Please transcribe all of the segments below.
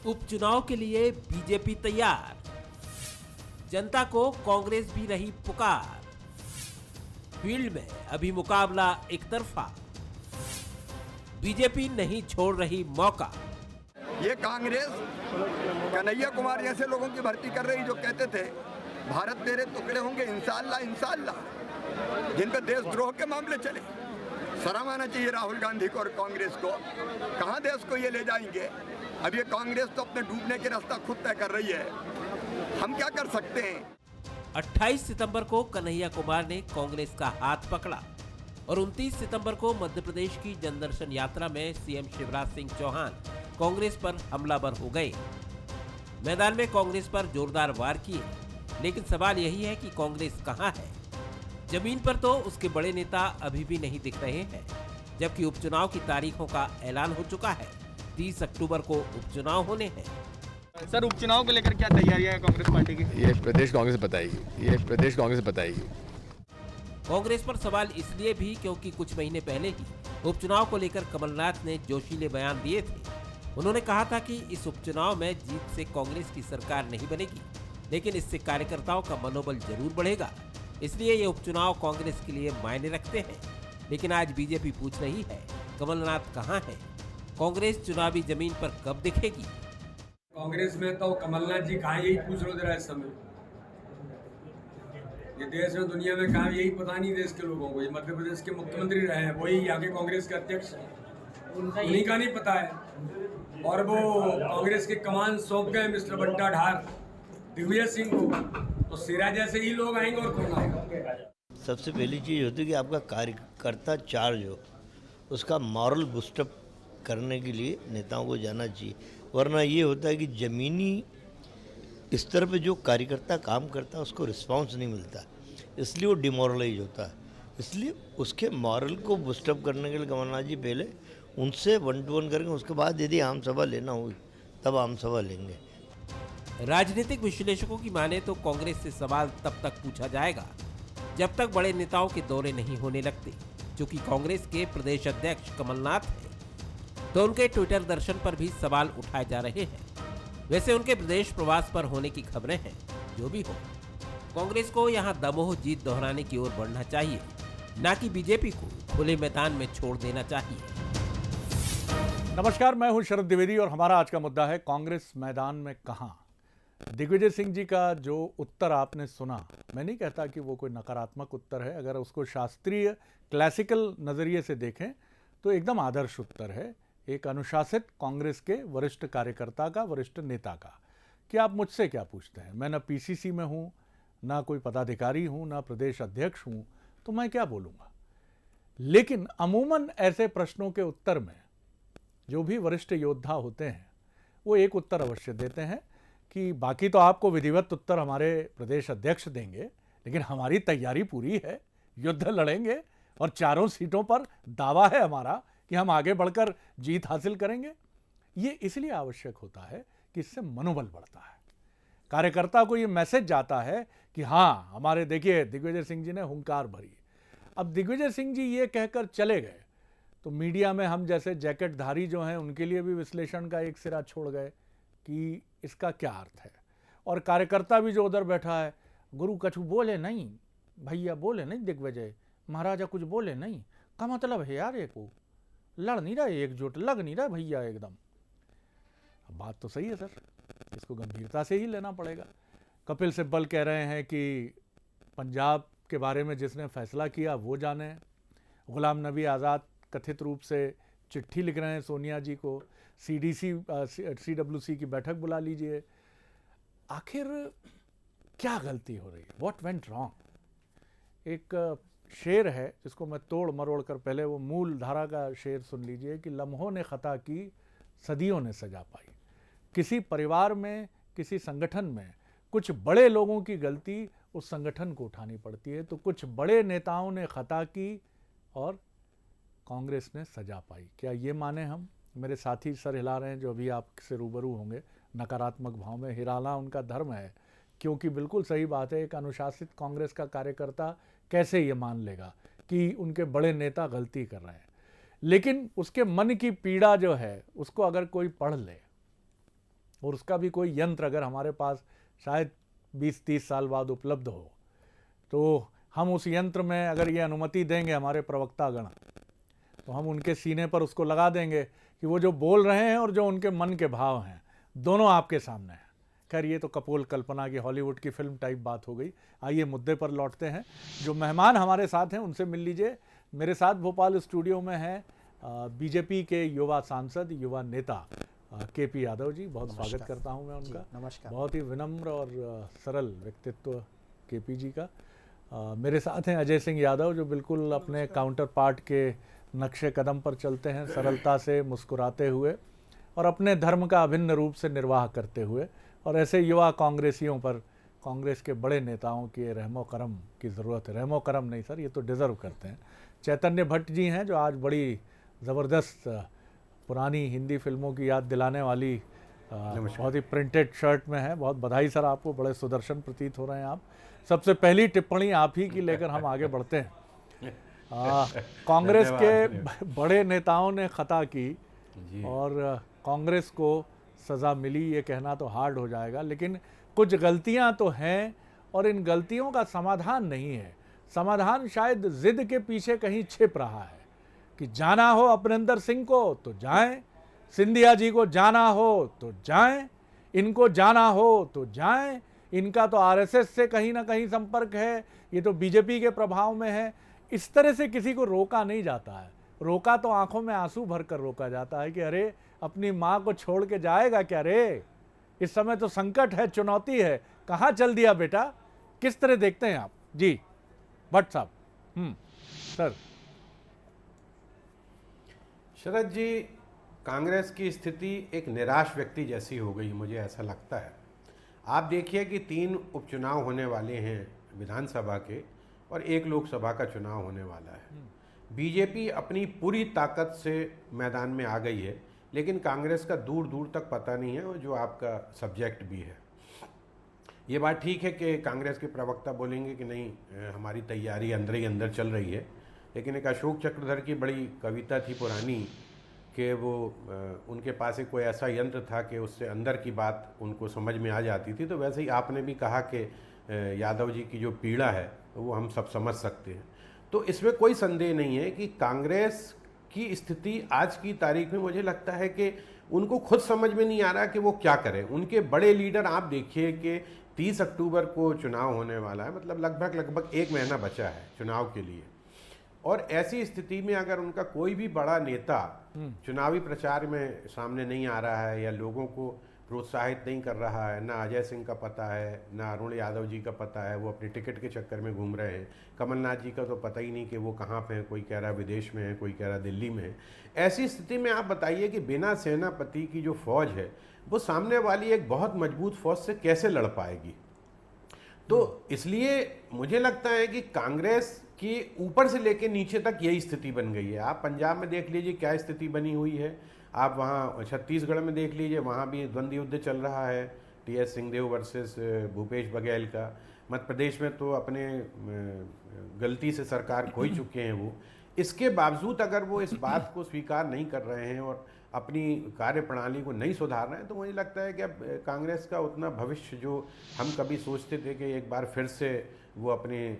उपचुनाव के लिए बीजेपी तैयार, जनता को कांग्रेस भी रही पुकार। फील्ड में अभी मुकाबला एक तरफा, बीजेपी नहीं छोड़ रही मौका। ये कांग्रेस कन्हैया कुमार जैसे लोगों की भर्ती कर रही जो कहते थे भारत तेरे टुकड़े होंगे इंशाअल्लाह इंशाअल्लाह, जिन पर देशद्रोह के मामले चले। शर्म आना चाहिए राहुल गांधी को और कांग्रेस को। कहां देश को ये ले जाएंगे? अब ये कांग्रेस तो अपने डूबने के रास्ता खुद तय कर रही है, हम क्या कर सकते हैं? 28 सितंबर को कन्हैया कुमार ने कांग्रेस का हाथ पकड़ा और 29 सितंबर को मध्य प्रदेश की जनदर्शन यात्रा में सीएम शिवराज सिंह चौहान कांग्रेस पर हमलावर हो गए। मैदान में कांग्रेस पर जोरदार वार किए, लेकिन सवाल यही है कि कांग्रेस कहां है? जमीन पर तो उसके बड़े नेता अभी भी नहीं दिख रहे हैं, जबकि उपचुनाव की तारीखों का ऐलान हो चुका है। 30 अक्टूबर को उपचुनाव होने हैं। सर, उपचुनाव को लेकर क्या तैयारियां हैं कांग्रेस पार्टी की? ये प्रदेश कांग्रेस बताएगी। कांग्रेस पर सवाल इसलिए भी क्योंकि कुछ महीने पहले ही उपचुनाव को लेकर कमलनाथ ने जोशीले बयान दिए थे। उन्होंने कहा था कि इस उपचुनाव में जीत से कांग्रेस की सरकार नहीं बनेगी, लेकिन इससे कार्यकर्ताओं का मनोबल जरूर बढ़ेगा। इसलिए ये उपचुनाव कांग्रेस के लिए मायने रखते हैं। लेकिन आज बीजेपी पूछ रही है, कमलनाथ कहां है? कांग्रेस चुनावी जमीन पर कब दिखेगी? कांग्रेस में तो कमलनाथ जी कहाँ, यही पूछ रहे थे इस समय। ये देश में दुनिया में कहाँ, यही पता नहीं देश के लोगों को। ये मध्य प्रदेश के मुख्यमंत्री रहे हैं, वही यहाँ के कांग्रेस के अध्यक्ष हैं, उन्हीं का नहीं पता है। और वो कांग्रेस के कमान सौंप गए मिस्टर बंटा ढार दिग्विजय सिंह को, तो सिरा जैसे ही लोग आएंगे और कौन आएगा? सबसे पहली चीज़ होती है कि आपका कार्यकर्ता चार्ज हो, उसका मॉरल बूस्टअप करने के लिए नेताओं को जाना चाहिए। वरना ये होता है कि ज़मीनी स्तर पे जो कार्यकर्ता काम करता है उसको रिस्पांस नहीं मिलता, इसलिए वो डिमोरलाइज होता है। इसलिए उसके मॉरल को बूस्टअप करने के लिए कमलनाथ जी पहले उनसे 1-to-1 करेंगे, उसके बाद यदि आम सभा लेना होगी तब आम सभा लेंगे। राजनीतिक विश्लेषकों की माने तो कांग्रेस से सवाल तब तक पूछा जाएगा जब तक बड़े नेताओं के दौरे नहीं होने लगते। क्योंकि कांग्रेस के प्रदेश अध्यक्ष कमलनाथ हैं, तो उनके ट्विटर दर्शन पर भी सवाल उठाए जा रहे हैं। वैसे उनके प्रदेश प्रवास पर होने की खबरें हैं। जो भी हो, कांग्रेस को यहां दमोह जीत दोहराने की ओर बढ़ना चाहिए, न कि बीजेपी को खुले मैदान में छोड़ देना चाहिए। नमस्कार, मैं हूं शरद द्विवेदी और हमारा आज का मुद्दा है कांग्रेस मैदान में कहां। दिग्विजय सिंह जी का जो उत्तर आपने सुना, मैं नहीं कहता कि वो कोई नकारात्मक उत्तर है। अगर उसको शास्त्रीय क्लासिकल नज़रिए से देखें तो एकदम आदर्श उत्तर है, एक अनुशासित कांग्रेस के वरिष्ठ कार्यकर्ता का, वरिष्ठ नेता का। कि आप मुझसे क्या पूछते हैं? मैं ना पीसीसी में हूँ, ना कोई पदाधिकारी हूँ, ना प्रदेश अध्यक्ष हूँ, तो मैं क्या बोलूँगा। लेकिन अमूमन ऐसे प्रश्नों के उत्तर में जो भी वरिष्ठ योद्धा होते हैं वो एक उत्तर अवश्य देते हैं कि बाकी तो आपको विधिवत उत्तर हमारे प्रदेश अध्यक्ष देंगे, लेकिन हमारी तैयारी पूरी है, युद्ध लड़ेंगे और चारों सीटों पर दावा है हमारा कि हम आगे बढ़कर जीत हासिल करेंगे। ये इसलिए आवश्यक होता है कि इससे मनोबल बढ़ता है, कार्यकर्ता को ये मैसेज जाता है कि हाँ, हमारे देखिए दिग्विजय सिंह जी ने हुंकार भरी। अब दिग्विजय सिंह जी ये कहकर चले गए तो मीडिया में हम जैसे जैकेटधारी जो हैं उनके लिए भी विश्लेषण का एक सिरा छोड़ गए कि इसका क्या अर्थ है। और कार्यकर्ता भी जो उधर बैठा है, गुरु कछु बोले नहीं, भैया बोले नहीं, दिग्विजय महाराजा कुछ बोले नहीं, का मतलब है यार, ये को लड़ नहीं रहा, एकजुट लग नहीं रहा भैया एकदम। बात तो सही है सर, इसको गंभीरता से ही लेना पड़ेगा। कपिल सिब्बल कह रहे हैं कि पंजाब के बारे में जिसने फैसला किया वो जाने। गुलाम नबी आज़ाद कथित रूप से चिट्ठी लिख रहे हैं सोनिया जी को, CWC की बैठक बुला लीजिए। आखिर क्या गलती हो रही है? What went wrong? एक शेर है जिसको मैं तोड़ मरोड़ कर, पहले वो मूल धारा का शेर सुन लीजिए कि लम्हों ने खता की, सदियों ने सजा पाई। किसी परिवार में, किसी संगठन में कुछ बड़े लोगों की गलती उस संगठन को उठानी पड़ती है। तो कुछ बड़े नेताओं ने खता की और कांग्रेस ने सजा पाई। क्या ये माने हम? मेरे साथी सर हिला रहे हैं जो अभी आपसे रूबरू होंगे नकारात्मक भाव में। हिलाना उनका धर्म है, क्योंकि बिल्कुल सही बात है, एक अनुशासित कांग्रेस का कार्यकर्ता कैसे ये मान लेगा कि उनके बड़े नेता गलती कर रहे हैं। लेकिन उसके मन की पीड़ा जो है उसको अगर कोई पढ़ ले और उसका भी कोई यंत्र अगर हमारे पास शायद 20-30 साल बाद उपलब्ध हो, तो हम उस यंत्र में अगर ये अनुमति देंगे हमारे प्रवक्तागण, तो हम उनके सीने पर उसको लगा देंगे कि वो जो बोल रहे हैं और जो उनके मन के भाव हैं दोनों आपके सामने हैं। खैर ये तो कपोल कल्पना की हॉलीवुड की फिल्म टाइप बात हो गई। आइए मुद्दे पर लौटते हैं। जो मेहमान हमारे साथ हैं उनसे मिल लीजिए। मेरे साथ भोपाल स्टूडियो में हैं बीजेपी के युवा सांसद, युवा नेता केपी यादव जी। बहुत स्वागत करता हूं मैं उनका। नमस्कार। बहुत ही विनम्र और सरल व्यक्तित्व केपी जी का। मेरे साथ हैं अजय सिंह यादव, जो बिल्कुल अपने काउंटर पार्ट के नक्शे कदम पर चलते हैं, सरलता से मुस्कुराते हुए और अपने धर्म का अभिन्न रूप से निर्वाह करते हुए। और ऐसे युवा कांग्रेसियों पर कांग्रेस के बड़े नेताओं की रहमो करम की ज़रूरत है। रहमो करम नहीं सर, ये तो डिज़र्व करते हैं। चैतन्य भट्ट जी हैं, जो आज बड़ी ज़बरदस्त पुरानी हिंदी फिल्मों की याद दिलाने वाली बहुत ही प्रिंटेड शर्ट में है। बहुत बधाई सर आपको, बड़े सुदर्शन प्रतीत हो रहे हैं आप। सबसे पहली टिप्पणी आप ही की लेकर हम आगे बढ़ते हैं। कांग्रेस के बड़े नेताओं ने खता की और कांग्रेस को सज़ा मिली, ये कहना तो हार्ड हो जाएगा, लेकिन कुछ गलतियां तो हैं और इन गलतियों का समाधान नहीं है। समाधान शायद जिद के पीछे कहीं छिप रहा है कि जाना हो अपरिंदर सिंह को तो जाएं, सिंधिया जी को जाना हो तो जाएं, इनको जाना हो तो जाएं। इनका तो आरएसएस से कहीं ना कहीं संपर्क है, ये तो बीजेपी के प्रभाव में है। इस तरह से किसी को रोका नहीं जाता है। रोका तो आंखों में आंसू भरकर रोका जाता है कि अरे अपनी माँ को छोड़ के जाएगा क्या रे, इस समय तो संकट है, चुनौती है, कहाँ चल दिया बेटा। किस तरह देखते हैं आप जी भट्ट साहब? सर। शरद जी, कांग्रेस की स्थिति एक निराश व्यक्ति जैसी हो गई, मुझे ऐसा लगता है। आप देखिए कि 3 उपचुनाव होने वाले हैं विधानसभा के और 1 लोकसभा का चुनाव होने वाला है। बीजेपी अपनी पूरी ताकत से मैदान में आ गई है, लेकिन कांग्रेस का दूर दूर तक पता नहीं है, और जो आपका सब्जेक्ट भी है। ये बात ठीक है कि कांग्रेस के प्रवक्ता बोलेंगे कि नहीं हमारी तैयारी अंदर ही अंदर चल रही है, लेकिन एक अशोक चक्रधर की बड़ी कविता थी पुरानी कि वो उनके पास एक कोई ऐसा यंत्र था कि उससे अंदर की बात उनको समझ में आ जाती थी। तो वैसे ही आपने भी कहा कि यादव जी की जो पीड़ा है वो हम सब समझ सकते हैं। तो इसमें कोई संदेह नहीं है कि कांग्रेस की स्थिति आज की तारीख में मुझे लगता है कि उनको खुद समझ में नहीं आ रहा कि वो क्या करें। उनके बड़े लीडर, आप देखिए कि 30 अक्टूबर को चुनाव होने वाला है, मतलब लगभग 1 महीना बचा है चुनाव के लिए। और ऐसी स्थिति में अगर उनका कोई भी बड़ा नेता चुनावी प्रचार में सामने नहीं आ रहा है या लोगों को प्रोत्साहित नहीं कर रहा है, ना अजय सिंह का पता है, ना अरुण यादव जी का पता है, वो अपने टिकट के चक्कर में घूम रहे हैं। कमलनाथ जी का तो पता ही नहीं कि वो कहाँ पे हैं, कोई कह रहा विदेश में है, कोई कह रहा दिल्ली में है। ऐसी स्थिति में आप बताइए कि बिना सेनापति की जो फौज है वो सामने वाली एक बहुत मजबूत फौज से कैसे लड़ पाएगी। तो इसलिए मुझे लगता है कि कांग्रेस की ऊपर से लेकर नीचे तक यही स्थिति बन गई है। आप पंजाब में देख लीजिए क्या स्थिति बनी हुई है, आप वहाँ छत्तीसगढ़ में देख लीजिए, वहाँ भी द्वंद्व युद्ध चल रहा है, टीएस सिंहदेव वर्सेस भूपेश बघेल का। मध्य प्रदेश में तो अपने गलती से सरकार खो ही चुके हैं वो। इसके बावजूद अगर वो इस बात को स्वीकार नहीं कर रहे हैं और अपनी कार्य प्रणाली को नहीं सुधार रहे हैं, तो मुझे लगता है कि अब कांग्रेस का उतना भविष्य जो हम कभी सोचते थे कि एक बार फिर से वो अपने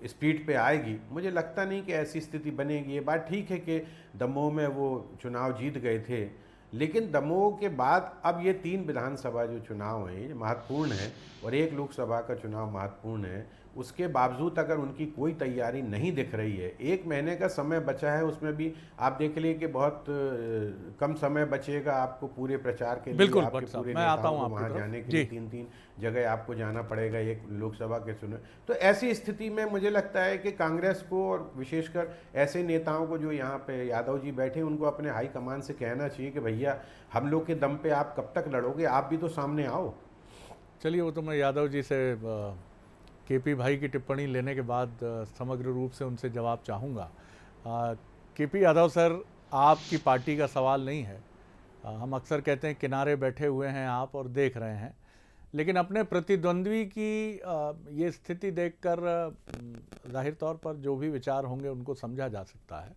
स्पीड पे आएगी, मुझे लगता नहीं कि ऐसी स्थिति बनेगी। ये बात ठीक है कि दमोह में वो चुनाव जीत गए थे, लेकिन दमोह के बाद अब ये 3 विधानसभा जो चुनाव हैं महत्वपूर्ण है और 1 लोकसभा का चुनाव महत्वपूर्ण है। उसके बावजूद अगर उनकी कोई तैयारी नहीं दिख रही है, 1 महीने का समय बचा है, उसमें भी आप देख लिए कि बहुत कम समय बचेगा आपको पूरे प्रचार के लिए। बिल्कुल आपके पूरे नेताओं को वहाँ जाने के लिए 3-3 जगह आपको जाना पड़ेगा 1 लोकसभा के चुनाव। तो ऐसी स्थिति में मुझे लगता है कि कांग्रेस को और विशेषकर ऐसे नेताओं को जो यहाँ पे यादव जी बैठे, उनको अपने हाईकमान से कहना चाहिए कि भैया हम लोग के दम पे आप कब तक लड़ोगे, आप भी तो सामने आओ। चलिए, वो तो मैं यादव जी से केपी भाई की टिप्पणी लेने के बाद समग्र रूप से उनसे जवाब चाहूँगा। केपी यादव सर, आपकी पार्टी का सवाल नहीं है। हम अक्सर कहते हैं किनारे बैठे हुए हैं आप और देख रहे हैं, लेकिन अपने प्रतिद्वंद्वी की ये स्थिति देखकर जाहिर तौर पर जो भी विचार होंगे उनको समझा जा सकता है।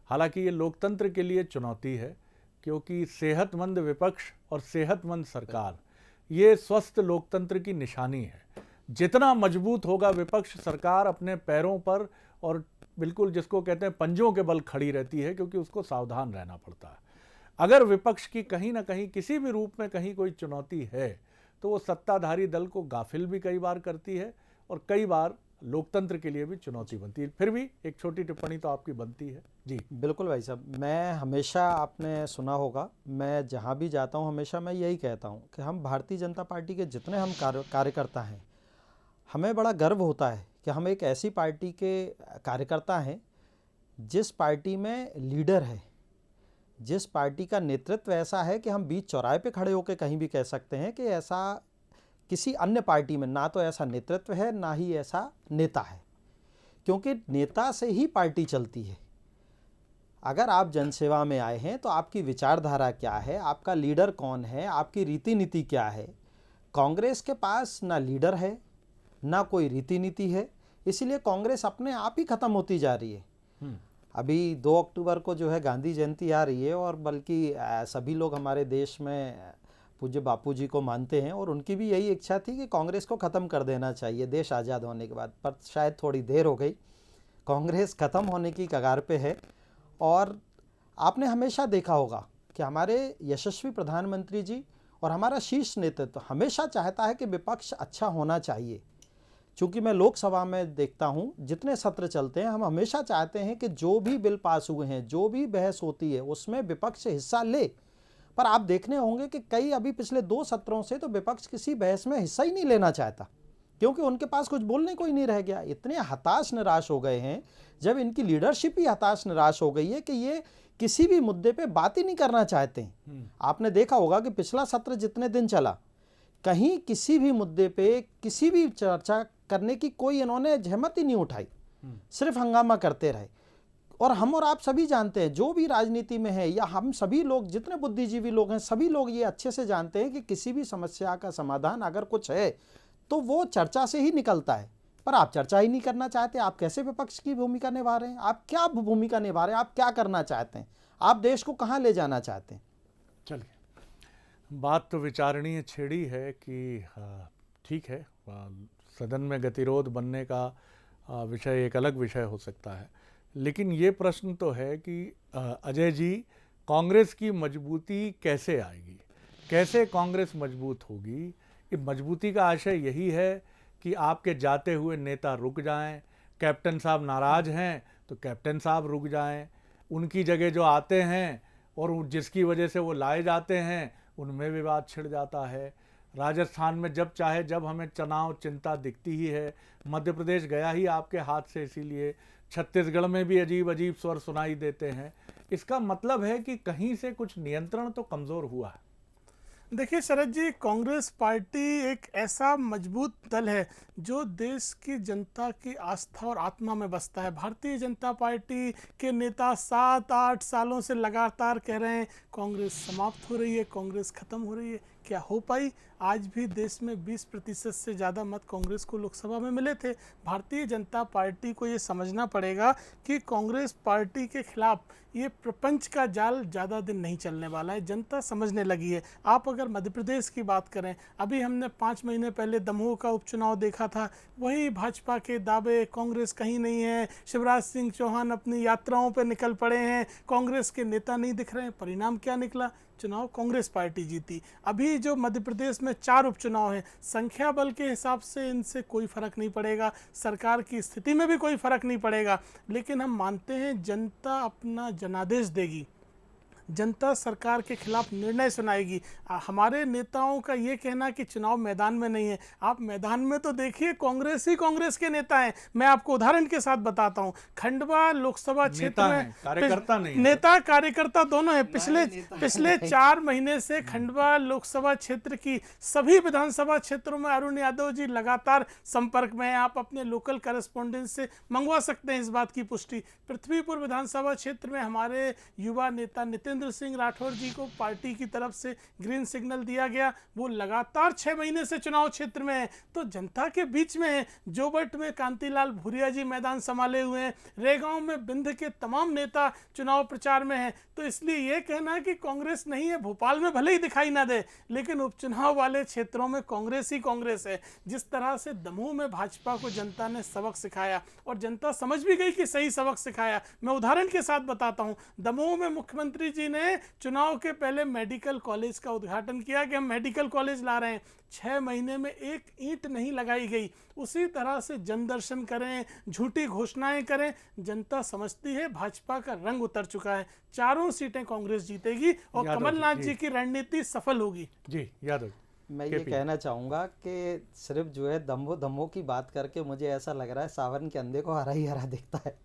हालांकि ये लोकतंत्र के लिए चुनौती है। क्योंकि सेहतमंद विपक्ष और सेहतमंद सरकार ये स्वस्थ लोकतंत्र की निशानी है। जितना मजबूत होगा विपक्ष, सरकार अपने पैरों पर और बिल्कुल जिसको कहते हैं पंजों के बल खड़ी रहती है, क्योंकि उसको सावधान रहना पड़ता है। अगर विपक्ष की कहीं ना कहीं किसी भी रूप में कहीं कोई चुनौती है तो वो सत्ताधारी दल को गाफिल भी कई बार करती है और कई बार लोकतंत्र के लिए भी चुनौती बनती है। फिर भी एक छोटी टिप्पणी तो आपकी बनती है। जी बिल्कुल भाई साहब, मैं हमेशा, आपने सुना होगा, मैं जहाँ भी जाता हूँ हमेशा मैं यही कहता हूँ कि हम भारतीय जनता पार्टी के जितने हम कार्यकर्ता हैं, हमें बड़ा गर्व होता है कि हम एक ऐसी पार्टी के कार्यकर्ता हैं जिस पार्टी में लीडर है, जिस पार्टी का नेतृत्व ऐसा है कि हम बीच चौराहे पे खड़े होकर कहीं भी कह सकते हैं कि ऐसा किसी अन्य पार्टी में ना तो ऐसा नेतृत्व है ना ही ऐसा नेता है, क्योंकि नेता से ही पार्टी चलती है। अगर आप जनसेवा में आए हैं तो आपकी विचारधारा क्या है, आपका लीडर कौन है, आपकी रीति नीति क्या है। कांग्रेस के पास ना लीडर है ना कोई रीति नीति है, इसीलिए कांग्रेस अपने आप ही ख़त्म होती जा रही है। अभी 2 अक्टूबर को जो है गांधी जयंती आ रही है और बल्कि सभी लोग हमारे देश में पूज्य बापू जी को मानते हैं और उनकी भी यही इच्छा थी कि कांग्रेस को ख़त्म कर देना चाहिए देश आज़ाद होने के बाद, पर शायद थोड़ी देर हो गई। कांग्रेस ख़त्म होने की कगार पे है और आपने हमेशा देखा होगा कि हमारे यशस्वी प्रधानमंत्री जी और हमारा शीर्ष नेतृत्व हमेशा चाहता है कि विपक्ष अच्छा होना चाहिए। चूँकि मैं लोकसभा में देखता हूँ जितने सत्र चलते हैं, हम हमेशा चाहते हैं कि जो भी बिल पास हुए हैं, जो भी बहस होती है, उसमें विपक्ष हिस्सा ले। पर आप देखने होंगे कि कई अभी पिछले 2 सत्रों से तो विपक्ष किसी बहस में हिस्सा ही नहीं लेना चाहता, क्योंकि उनके पास कुछ बोलने को ही नहीं रह गया। इतने हताश निराश हो गए हैं, जब इनकी लीडरशिप ही हताश निराश हो गई है कि ये किसी भी मुद्दे पे बात ही नहीं करना चाहते हैं। आपने देखा होगा कि पिछला सत्र जितने दिन चला, कहीं किसी भी मुद्दे पे किसी भी चर्चा करने की कोई इन्होंने जहमत ही नहीं उठाई, सिर्फ हंगामा करते रहे। और हम और आप सभी जानते हैं, जो भी राजनीति में है या हम सभी लोग जितने बुद्धिजीवी लोग हैं, सभी लोग ये अच्छे से जानते हैं कि किसी भी समस्या का समाधान अगर कुछ है तो वो चर्चा से ही निकलता है। पर आप चर्चा ही नहीं करना चाहते। आप कैसे विपक्ष की भूमिका निभा रहे हैं? आप क्या भूमिका निभा रहे हैं? आप क्या करना चाहते हैं? आप देश को कहाँ ले जाना चाहते हैं? चलिए, बात तो विचारणीय छेड़ी है कि ठीक है, सदन में गतिरोध बनने का विषय एक अलग विषय हो सकता है, लेकिन ये प्रश्न तो है कि अजय जी, कांग्रेस की मजबूती कैसे आएगी, कैसे कांग्रेस मजबूत होगी? ये मजबूती का आशय यही है कि आपके जाते हुए नेता रुक जाएं, कैप्टन साहब नाराज़ हैं तो कैप्टन साहब रुक जाएं, उनकी जगह जो आते हैं और जिसकी वजह से वो लाए जाते हैं उनमें विवाद छिड़ जाता है। राजस्थान में जब चाहे जब हमें तनाव चिंता दिखती ही है। मध्य प्रदेश गया ही आपके हाथ से, इसीलिए छत्तीसगढ़ में भी अजीब अजीब स्वर सुनाई देते हैं। इसका मतलब है कि कहीं से कुछ नियंत्रण तो कमज़ोर हुआ है। देखिए शरद जी, कांग्रेस पार्टी एक ऐसा मजबूत दल है जो देश की जनता की आस्था और आत्मा में बसता है। भारतीय जनता पार्टी के नेता 7-8 सालों से लगातार कह रहे हैं कांग्रेस समाप्त हो रही है, कांग्रेस खत्म हो रही है। क्या हो पाई? आज भी देश में 20% से ज़्यादा मत कांग्रेस को लोकसभा में मिले थे। भारतीय जनता पार्टी को ये समझना पड़ेगा कि कांग्रेस पार्टी के खिलाफ ये प्रपंच का जाल ज़्यादा दिन नहीं चलने वाला है। जनता समझने लगी है। आप अगर मध्य प्रदेश की बात करें, अभी हमने 5 महीने पहले दमोह का उपचुनाव देखा था, वही भाजपा के दावे, कांग्रेस कहीं नहीं है, शिवराज सिंह चौहान अपनी यात्राओं पर निकल पड़े हैं, कांग्रेस के नेता नहीं दिख रहे हैं। परिणाम क्या निकला? चुनाव कांग्रेस पार्टी जीती। अभी जो मध्य प्रदेश में 4 उपचुनाव हैं, संख्या बल के हिसाब से इनसे कोई फर्क नहीं पड़ेगा, सरकार की स्थिति में भी कोई फर्क नहीं पड़ेगा, लेकिन हम मानते हैं जनता अपना जनादेश देगी, जनता सरकार के खिलाफ निर्णय सुनाएगी। हमारे नेताओं का ये कहना कि चुनाव मैदान में नहीं है, आप मैदान में तो देखिए, कांग्रेस ही कांग्रेस के नेता हैं। मैं आपको उदाहरण के साथ बताता हूं, खंडवा लोकसभा क्षेत्र में कार्यकर्ता नहीं, नेता कार्यकर्ता दोनों हैं। पिछले 4 महीने से खंडवा लोकसभा क्षेत्र की सभी विधानसभा क्षेत्रों में अरुण यादव जी लगातार संपर्क में हैं। आप अपने लोकल करेस्पॉन्डेंट से मंगवा सकते हैं इस बात की पुष्टि। पृथ्वीपुर विधानसभा क्षेत्र में हमारे युवा नेता नितिन भूपेंद्र सिंह राठौर जी को पार्टी की तरफ से ग्रीन सिग्नल दिया गया। वो लगातार 6 महीने से चुनाव क्षेत्र में है, तो जनता के बीच में है। जोबट में कांतिलाल भूरिया जी मैदान संभाले हुए हैं, रेगांव में बिंद के तमाम नेता चुनाव प्रचार में हैं। तो इसलिए ये कहना कि कांग्रेस नहीं है, भोपाल में भले ही दिखाई ना दे, लेकिन उपचुनाव वाले क्षेत्रों में कांग्रेस ही कांग्रेस है। जिस तरह से दमोह में भाजपा को जनता ने सबक सिखाया और जनता समझ भी गई कि सही सबक सिखाया। मैं उदाहरण के साथ बताता हूं, दमोह में मुख्यमंत्री जी ने चुनाव के पहले मेडिकल कॉलेज का उद्घाटन किया कि हम मेडिकल कॉलेज ला रहे हैं। 6 महीने में एक ईंट नहीं लगाई गई। उसी तरह से जन दर्शन करें, झूठी घोषणाएं करें, जनता समझती है भाजपा का रंग उतर चुका है। 4 सीटें कांग्रेस जीतेगी और कमलनाथ जी की रणनीति सफल होगी। जी यादव, मैं ये कहना चाहूँगा कि सिर्फ जो है दमोह की बात करके मुझे ऐसा लग रहा है सावन के अंधे को हरा ही हरा दिखता है।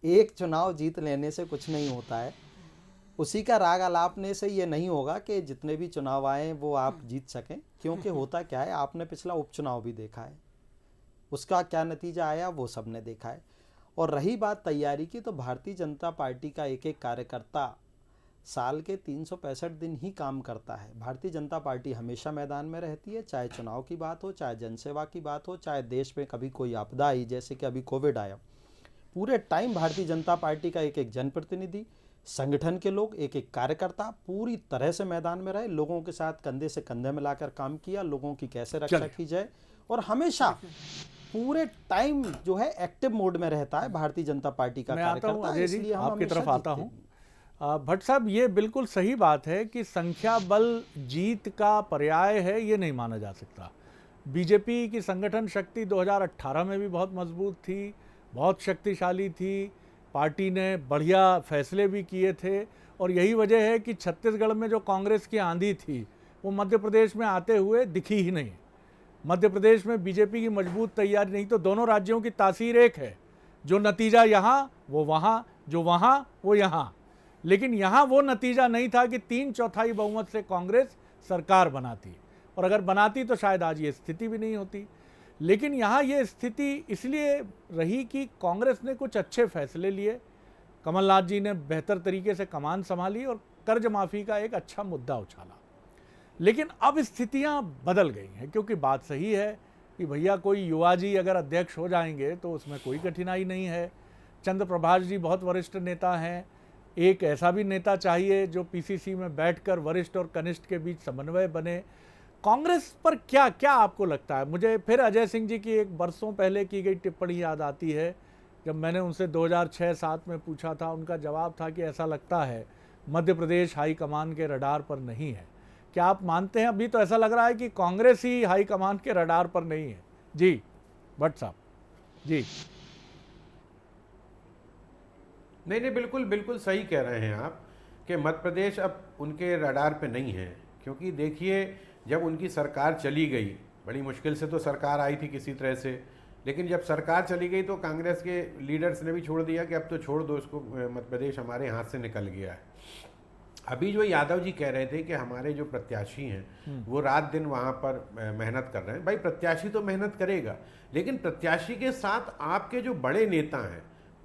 एक चुनाव जीत लेने से कुछ नहीं होता है, उसी का राग अलापने से ये नहीं होगा कि जितने भी चुनाव आए वो आप जीत सकें। क्योंकि होता क्या है, आपने पिछला उपचुनाव भी देखा है, उसका क्या नतीजा आया वो सब ने देखा है। और रही बात तैयारी की, तो भारतीय जनता पार्टी का एक एक कार्यकर्ता साल के 365 दिन ही काम करता है। भारतीय जनता पार्टी हमेशा मैदान में रहती है, चाहे चुनाव की बात हो, चाहे जनसेवा की बात हो, चाहे देश में कभी कोई आपदा आई जैसे कि अभी कोविड आया। पूरे टाइम भारतीय जनता पार्टी का एक एक जनप्रतिनिधि, संगठन के लोग, एक एक कार्यकर्ता पूरी तरह से मैदान में रहे, लोगों के साथ कंधे से कंधे मिलाकर काम किया, लोगों की कैसे रक्षा की जाए, और हमेशा पूरे टाइम जो है एक्टिव मोड में रहता है भारतीय जनता पार्टी का कार्यकर्ता। इसलिए हम आपकी तरफ आता हूं। भट्ट साहब, ये बिल्कुल सही बात है कि संख्या बल जीत का पर्याय है, ये नहीं माना जा सकता। बीजेपी की संगठन शक्ति 2018 में भी बहुत मजबूत थी, बहुत शक्तिशाली थी, पार्टी ने बढ़िया फैसले भी किए थे, और यही वजह है कि छत्तीसगढ़ में जो कांग्रेस की आंधी थी वो मध्य प्रदेश में आते हुए दिखी ही नहीं। मध्य प्रदेश में बीजेपी की मजबूत तैयारी नहीं, तो दोनों राज्यों की तासीर एक है, जो नतीजा यहाँ वो वहाँ, जो वहाँ वो यहाँ। लेकिन यहाँ वो नतीजा नहीं था कि 3/4 बहुमत से कांग्रेस सरकार बनाती, और अगर बनाती तो शायद आज ये स्थिति भी नहीं होती। लेकिन यहाँ ये स्थिति इसलिए रही कि कांग्रेस ने कुछ अच्छे फैसले लिए, कमलनाथ जी ने बेहतर तरीके से कमान संभाली और कर्ज माफ़ी का एक अच्छा मुद्दा उछाला। लेकिन अब स्थितियाँ बदल गई हैं, क्योंकि बात सही है कि भैया कोई युवा जी अगर अध्यक्ष हो जाएंगे तो उसमें कोई कठिनाई नहीं है। चंद्र प्रभाष जी बहुत वरिष्ठ नेता हैं, एक ऐसा भी नेता चाहिए जो पीसीसी में बैठकर वरिष्ठ और कनिष्ठ के बीच समन्वय बने। कांग्रेस पर क्या क्या आपको लगता है? मुझे फिर अजय सिंह जी की एक बरसों पहले की गई टिप्पणी याद आती है, जब मैंने उनसे 2006-07 में पूछा था, उनका जवाब था कि ऐसा लगता है मध्य प्रदेश हाईकमान के रडार पर नहीं है। क्या आप मानते हैं? अभी तो ऐसा लग रहा है कि कांग्रेस ही हाईकमान के रडार पर नहीं है। जी भट्ट साहब। जी नहीं, बिल्कुल बिल्कुल सही कह रहे हैं आप कि मध्य प्रदेश अब उनके रडार पे नहीं है। क्योंकि देखिए, जब उनकी सरकार चली गई, बड़ी मुश्किल से तो सरकार आई थी किसी तरह से, लेकिन जब सरकार चली गई तो कांग्रेस के लीडर्स ने भी छोड़ दिया कि अब तो छोड़ दो इसको, मध्य प्रदेश हमारे हाथ से निकल गया है। अभी जो यादव जी कह रहे थे कि हमारे जो प्रत्याशी हैं वो रात दिन वहाँ पर मेहनत कर रहे हैं, भाई प्रत्याशी तो मेहनत करेगा, लेकिन प्रत्याशी के साथ आपके जो बड़े नेता हैं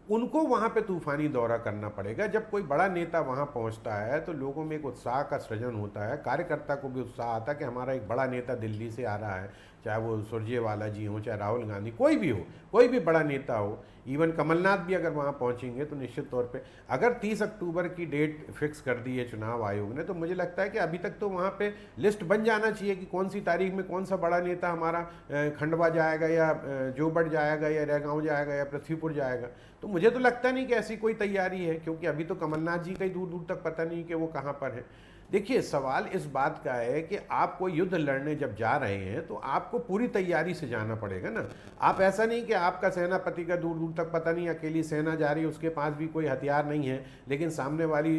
उनको वहाँ पे तूफानी दौरा करना पड़ेगा। जब कोई बड़ा नेता वहाँ पहुँचता है तो लोगों में एक उत्साह का सृजन होता है, कार्यकर्ता को भी उत्साह आता है कि हमारा एक बड़ा नेता दिल्ली से आ रहा है, चाहे वो सुरजेवाला जी हो, चाहे राहुल गांधी, कोई भी हो, कोई भी बड़ा नेता हो, इवन कमलनाथ भी अगर वहाँ पहुँचेंगे तो निश्चित तौर पे अगर 30 अक्टूबर की डेट फिक्स कर दी है चुनाव आयोग ने, तो मुझे लगता है कि अभी तक तो वहाँ पे लिस्ट बन जाना चाहिए कि कौन सी तारीख में कौन सा बड़ा नेता हमारा खंडवा जाएगा या जोबट जाएगा या रेगांव जाएगा या पृथ्वीपुर जाएगा। तो मुझे तो लगता नहीं कि ऐसी कोई तैयारी है, क्योंकि अभी तो कमलनाथ जी का ही दूर दूर तक पता नहीं कि वो कहाँ पर है। देखिए, सवाल इस बात का है कि आप कोई युद्ध लड़ने जब जा रहे हैं तो आपको पूरी तैयारी से जाना पड़ेगा ना। आप ऐसा नहीं कि आपका सेनापति का दूर दूर तक पता नहीं, अकेली सेना जा रही है, उसके पास भी कोई हथियार नहीं है, लेकिन सामने वाली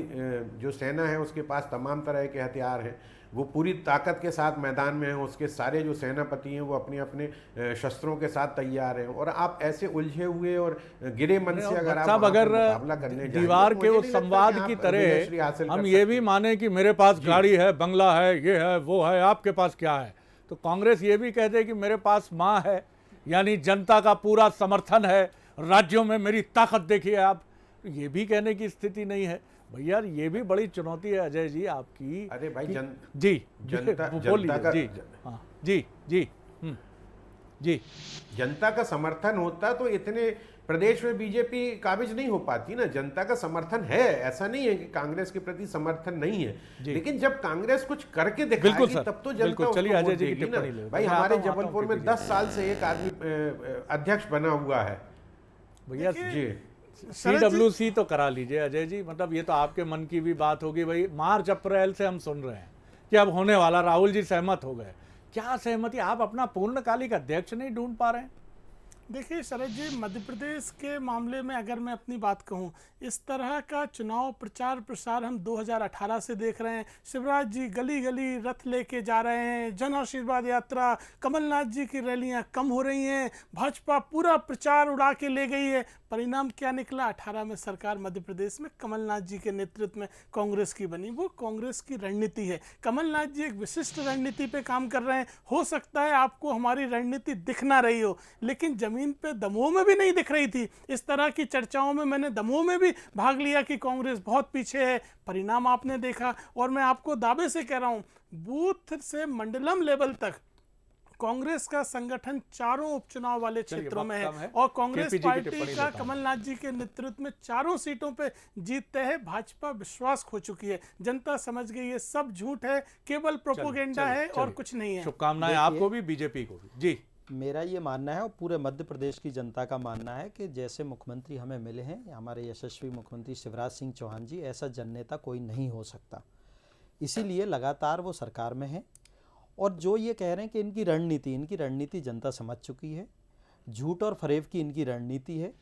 जो सेना है उसके पास तमाम तरह के हथियार हैं, वो पूरी ताकत के साथ मैदान में हैं, उसके सारे जो सेनापति हैं वो अपने अपने शस्त्रों के साथ तैयार हैं, और आप ऐसे उलझे हुए और गिरे मन से अगर आप मुकाबला करने दीवार के उस संवाद की तरह हम ये भी माने कि मेरे पास गाड़ी है, बंगला है, ये है, वो है, आपके पास क्या है, तो कांग्रेस ये भी कहते हैं कि मेरे पास माँ है, यानी जनता का पूरा समर्थन है, राज्यों में मेरी ताकत देखिए आप, ये भी कहने की स्थिति नहीं है। भैया ये भी बड़ी चुनौती है अजय जी आपकी। अरे भाई जी जनता बोलिए का जी। हाँ जी जी जी। जनता का समर्थन होता तो इतने प्रदेश में बीजेपी काबिज नहीं हो पाती ना। जनता का समर्थन है, ऐसा नहीं है कि कांग्रेस के प्रति समर्थन नहीं है, लेकिन जब कांग्रेस कुछ करके दिखाएगी तब तो जनता उसको वोट देगी ना। भाई हमारे जबलपुर में 10 साल से एक आदमी अध्यक्ष बना हुआ है भैया जी। CWC तो करा लीजिए अजय जी, मतलब ये तो आपके मन की भी बात होगी। भाई मार्च अप्रैल से हम सुन रहे हैं कि अब होने वाला, राहुल जी सहमत हो गए। क्या सहमति? आप अपना पूर्णकालिक अध्यक्ष नहीं ढूंढ पा रहे हैं? देखिए शरद जी, मध्य प्रदेश के मामले में अगर मैं अपनी बात कहूं, इस तरह का चुनाव प्रचार प्रसार हम 2018 से देख रहे हैं। शिवराज जी गली गली रथ लेके जा रहे हैं, जन आशीर्वाद यात्रा, कमलनाथ जी की रैलियां कम हो रही हैं, भाजपा पूरा प्रचार उड़ा के ले गई है। परिणाम क्या निकला? 18 में सरकार मध्य प्रदेश में कमलनाथ जी के नेतृत्व में कांग्रेस की बनी। वो कांग्रेस की रणनीति है। कमलनाथ जी एक विशिष्ट रणनीति पे काम कर रहे हैं। हो सकता है आपको हमारी रणनीति दिख ना रही हो, लेकिन जमीन पे दमोह में भी नहीं दिख रही थी। इस तरह की चर्चाओं में मैंने दमोह में भी भाग लिया कि कांग्रेस बहुत पीछे है। परिणाम आपने देखा। और मैं आपको दावे से कह रहा हूं, बूथ से मंडलम लेवल तक कांग्रेस का संगठन चारों उपचुनाव वाले क्षेत्रों में है और कांग्रेस पार्टी का कमलनाथ जी के नेतृत्व में चारों सीटों पे जीतते हैं। भाजपा विश्वास खो चुकी है। जनता समझ गई ये सब झूठ है, केवल प्रोपोगेंडा है और कुछ नहीं है। शुभकामनाएं आपको भी, बीजेपी को भी। जी, मेरा ये मानना है और पूरे मध्य प्रदेश की जनता का मानना है कि जैसे मुख्यमंत्री हमें मिले हैं, हमारे यशस्वी मुख्यमंत्री शिवराज सिंह चौहान जी, ऐसा जननेता कोई नहीं हो सकता। इसीलिए लगातार वो सरकार में हैं। और जो ये कह रहे हैं कि इनकी रणनीति जनता समझ चुकी है। झूठ और फरेब की इनकी रणनीति है।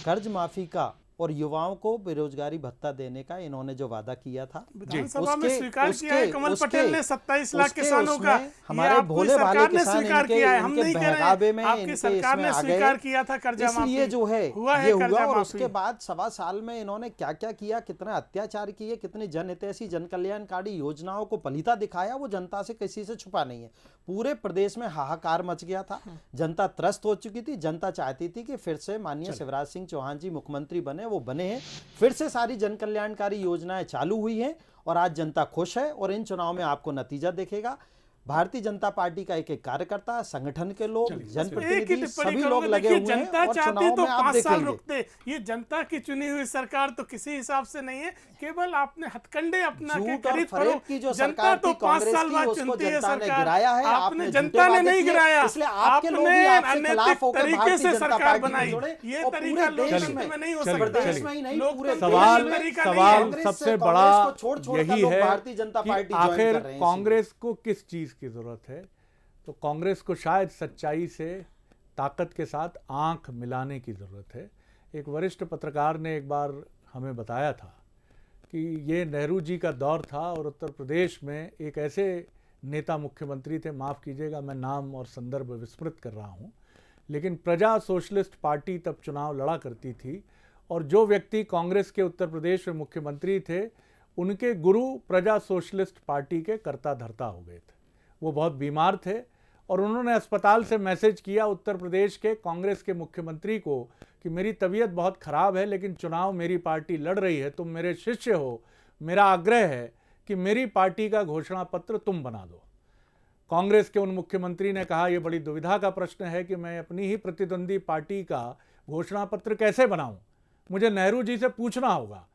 कर्ज माफ़ी का और युवाओं को बेरोजगारी भत्ता देने का इन्होंने जो वादा किया था, विधानसभा में स्वीकार किया है कमल पटेल ने 27 लाख किसानों का। हमारे भोले भाले किसान इनके बहकावे में आपकी सरकार ने स्वीकार किया था कर्जा माफी। इसलिए जो है ये हुआ। और उसके बाद 1.25 साल में इन्होंने क्या क्या किया, कितना अत्याचार किए, कितनी जनहितैषी जन कल्याणकारी योजनाओं को पलीता दिखाया, वो जनता से किसी से छुपा नहीं है। पूरे प्रदेश में हाहाकार मच गया था। जनता त्रस्त हो चुकी थी। जनता चाहती थी कि फिर से माननीय शिवराज सिंह चौहान जी मुख्यमंत्री बने, वो बने हैं। फिर से सारी जन कल्याणकारी योजनाएं चालू हुई हैं और आज जनता खुश है। और इन चुनाव में आपको नतीजा दिखेगा। भारतीय जनता पार्टी का एक एक कार्यकर्ता, संगठन के लोग, जनप्रतिनिधि, सभी लोग लगे हुए हैं। जनता चाहती तो 5 साल रुकते। ये जनता की चुनी हुई सरकार तो किसी हिसाब से नहीं है। केवल आपने हथकंडे अपना के खरीद फरोख्त की जो सरकार तो 5 साल बाद चुनती है सरकार। आपने जनता ने नहीं गिराया, आपने अनैतिक तरीके से सरकार बनाई। ये तरीका लोकतंत्र में नहीं हो सकता। सवाल सबसे बड़ा यही है कि आखिर कांग्रेस को किस चीज की जरूरत है। तो कांग्रेस को शायद सच्चाई से, ताकत के साथ आंख मिलाने की जरूरत है। एक वरिष्ठ पत्रकार ने एक बार हमें बताया था कि ये नेहरू जी का दौर था और उत्तर प्रदेश में एक ऐसे नेता मुख्यमंत्री थे, माफ़ कीजिएगा मैं नाम और संदर्भ विस्मृत कर रहा हूँ, लेकिन प्रजा सोशलिस्ट पार्टी तब चुनाव लड़ा करती थी और जो व्यक्ति कांग्रेस के उत्तर प्रदेश में मुख्यमंत्री थे, उनके गुरु प्रजा सोशलिस्ट पार्टी के कर्ता धर्ता हो गए थे। वो बहुत बीमार थे और उन्होंने अस्पताल से मैसेज किया उत्तर प्रदेश के कांग्रेस के मुख्यमंत्री को कि मेरी तबीयत बहुत ख़राब है, लेकिन चुनाव मेरी पार्टी लड़ रही है, तुम मेरे शिष्य हो, मेरा आग्रह है कि मेरी पार्टी का घोषणा पत्र तुम बना दो। कांग्रेस के उन मुख्यमंत्री ने कहा यह बड़ी दुविधा का प्रश्न है कि मैं अपनी ही प्रतिद्वंदी पार्टी का घोषणा पत्र कैसे बनाऊं, मुझे नेहरू जी से पूछना होगा।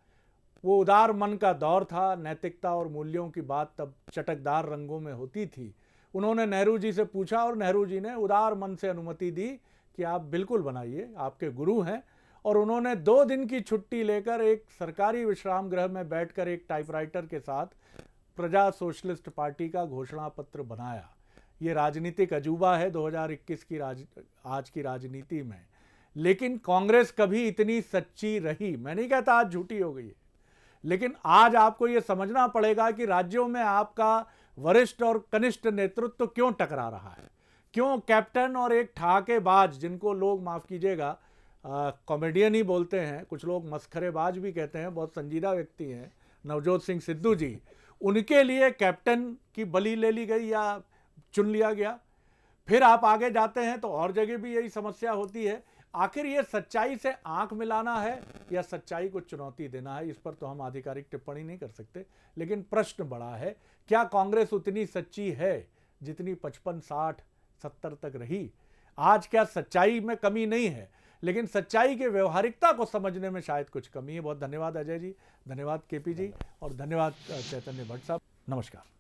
वो उदार मन का दौर था, नैतिकता और मूल्यों की बात तब चटकदार रंगों में होती थी। उन्होंने नेहरू जी से पूछा और नेहरू जी ने उदार मन से अनुमति दी कि आप बिल्कुल बनाइए, आपके गुरु हैं। और उन्होंने 2 दिन की छुट्टी लेकर एक सरकारी विश्राम गृह में बैठकर एक टाइपराइटर के साथ प्रजा सोशलिस्ट पार्टी का घोषणा पत्र बनाया। ये राजनीतिक अजूबा है 2021 की आज की राजनीति में। लेकिन कांग्रेस कभी इतनी सच्ची रही, मैं नहीं कहता आज झूठी हो गई है, लेकिन आज आपको ये समझना पड़ेगा कि राज्यों में आपका वरिष्ठ और कनिष्ठ नेतृत्व क्यों टकरा रहा है, क्यों कैप्टन और एक ठहाकेबाज, जिनको लोग माफ़ कीजिएगा कॉमेडियन ही बोलते हैं, कुछ लोग मस्खरेबाज भी कहते हैं, बहुत संजीदा व्यक्ति हैं नवजोत सिंह सिद्धू जी, उनके लिए कैप्टन की बलि ले ली गई या चुन लिया गया। फिर आप आगे जाते हैं तो और जगह भी यही समस्या होती है। आखिर ये सच्चाई से आंख मिलाना है या सच्चाई को चुनौती देना है, इस पर तो हम आधिकारिक टिप्पणी नहीं कर सकते। लेकिन प्रश्न बड़ा है, क्या कांग्रेस उतनी सच्ची है जितनी 55, 60, 70 तक रही? आज क्या सच्चाई में कमी नहीं है, लेकिन सच्चाई के व्यवहारिकता को समझने में शायद कुछ कमी है। बहुत धन्यवाद अजय जी, धन्यवाद केपी जी और धन्यवाद चैतन्य भट्ट साहब। नमस्कार।